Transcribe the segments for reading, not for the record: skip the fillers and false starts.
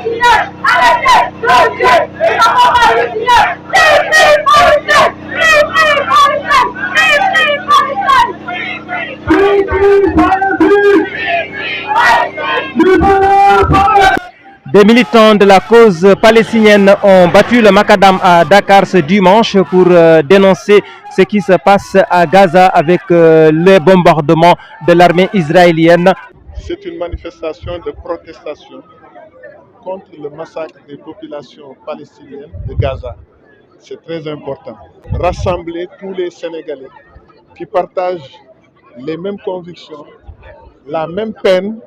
palestiniens, arrêtez de tuer les enfants palestiniens. Free Palestine! Free Palestine! Free Palestine! Des militants de la cause palestinienne ont battu le macadam à Dakar ce dimanche pour dénoncer ce qui se passe à Gaza avec les bombardements de l'armée israélienne. C'est une manifestation de protestation contre le massacre des populations palestiniennes de Gaza. C'est très important. Rassembler tous les Sénégalais qui partagent les mêmes convictions, la même peine,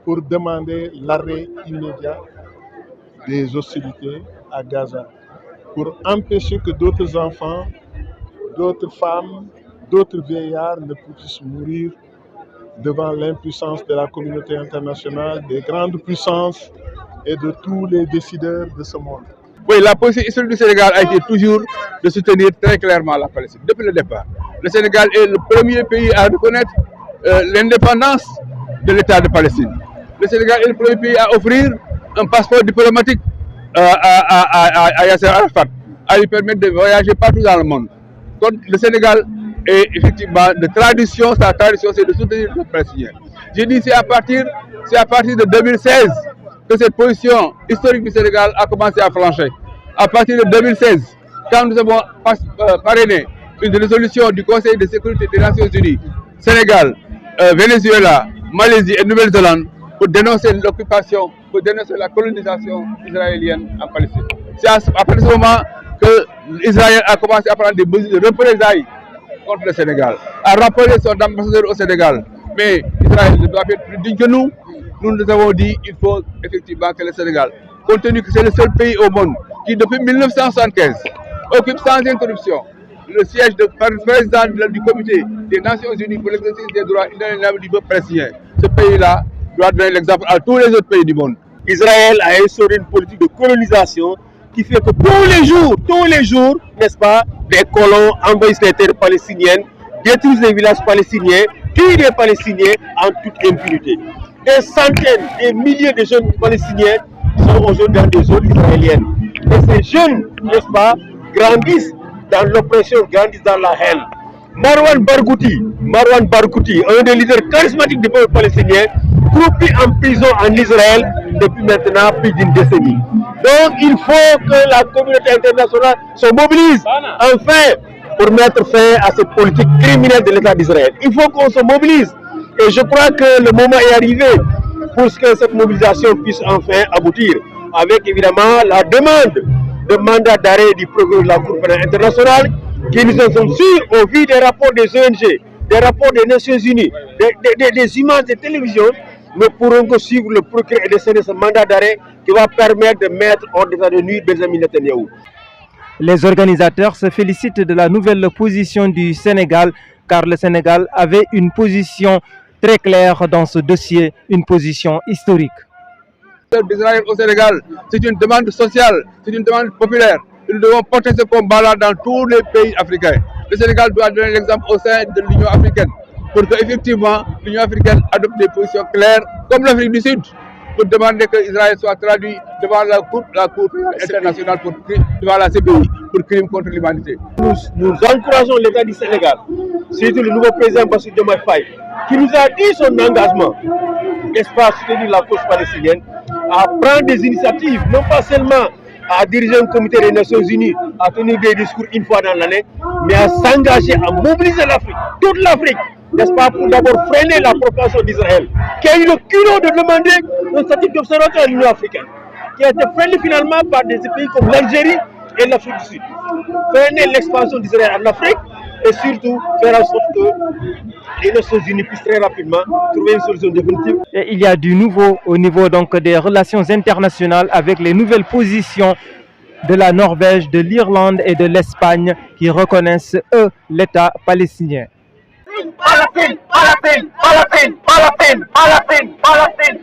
pour demander l'arrêt immédiat des hostilités à Gaza, pour empêcher que d'autres enfants, d'autres femmes, d'autres vieillards ne puissent mourir devant l'impuissance de la communauté internationale, des grandes puissances et de tous les décideurs de ce monde. Oui, la position historique du Sénégal a été toujours de soutenir très clairement la Palestine, depuis le départ. Le Sénégal est le premier pays à reconnaître l'indépendance de l'État de Palestine. Le Sénégal est le premier pays à offrir un passeport diplomatique à Yasser Arafat, à lui permettre de voyager partout dans le monde. Donc, le Sénégal est effectivement de tradition, sa tradition c'est de soutenir les Palestiniens. J'ai dit c'est à partir de 2016 que cette position historique du Sénégal a commencé à flancher. À partir de 2016, quand nous avons parrainé une résolution du Conseil de sécurité des Nations Unies, Sénégal, Venezuela, Malaisie et Nouvelle-Zélande, pour dénoncer l'occupation, pour dénoncer la colonisation israélienne en Palestine. C'est à partir de ce moment que Israël a commencé à prendre des mesures de représailles contre le Sénégal, à rappeler son ambassadeur au Sénégal. Mais Israël ne doit être plus digne que nous. Nous nous avons dit qu'il faut effectivement que le Sénégal, compte tenu que c'est le seul pays au monde qui, depuis 1975, occupe sans interruption le siège de président du comité des Nations Unies pour l'exercice des droits inaliénables du peuple palestinien. Ce pays-là doit donner l'exemple à tous les autres pays du monde. Israël a instauré une politique de colonisation qui fait que tous les jours, n'est-ce pas, des colons envahissent les terres palestiniennes, détruisent les villages palestiniens, tuent les Palestiniens en toute impunité. Des centaines, des milliers de jeunes Palestiniens sont aujourd'hui dans des zones israéliennes. Et ces jeunes, n'est-ce pas, grandissent dans l'oppression, grandissent dans la haine. Marwan Barghouti, un des leaders charismatiques du peuple palestinien, croupi en prison en Israël depuis maintenant plus d'une décennie. Donc il faut que la communauté internationale se mobilise enfin pour mettre fin à cette politique criminelle de l'État d'Israël. Il faut qu'on se mobilise. Et je crois que le moment est arrivé pour que cette mobilisation puisse enfin aboutir, avec évidemment la demande de mandat d'arrêt du procureur de la Cour pénale internationale, qui nous en sont sûrs au vu des rapports des ONG, des rapports des Nations Unies, des images de télévision, ne pourront que suivre le procureur et décerner ce mandat d'arrêt qui va permettre de mettre hors d'état de nuire Benjamin Netanyahou. Les organisateurs se félicitent de la nouvelle position du Sénégal, car le Sénégal avait une position très claire dans ce dossier, une position historique. D'Israël au Sénégal, c'est une demande sociale, c'est une demande populaire. Nous devons porter ce combat-là dans tous les pays africains. Le Sénégal doit donner l'exemple au sein de l'Union africaine pour que effectivement l'Union africaine adopte des positions claires, comme l'Afrique du Sud, pour demander que Israël soit traduit devant la Cour internationale, devant la CPI, pour crimes contre l'humanité. Nous encourageons l'État du Sénégal, surtout le nouveau président Bassirou Diomaye Faye, qui nous a dit son engagement, n'est-ce pas, à soutenir la cause palestinienne, à prendre des initiatives, non pas seulement à diriger un comité des Nations Unies, à tenir des discours une fois dans l'année, mais à s'engager à mobiliser l'Afrique, toute l'Afrique, n'est-ce pas, pour d'abord freiner la propagation d'Israël, qui a eu le culot de demander un statut d'observateur à l'Union africaine, qui a été freiné finalement par des pays comme l'Algérie et l'Afrique du Sud. Freiner l'expansion d'Israël en Afrique et surtout faire en sorte que les Nations Unies puissent très rapidement trouver une solution définitive. Et il y a du nouveau au niveau donc des relations internationales avec les nouvelles positions de la Norvège, de l'Irlande et de l'Espagne qui reconnaissent, eux, l'État palestinien. Pas la peine, pas la peine, pas la peine, pas la peine, pas la peine, pas la peine.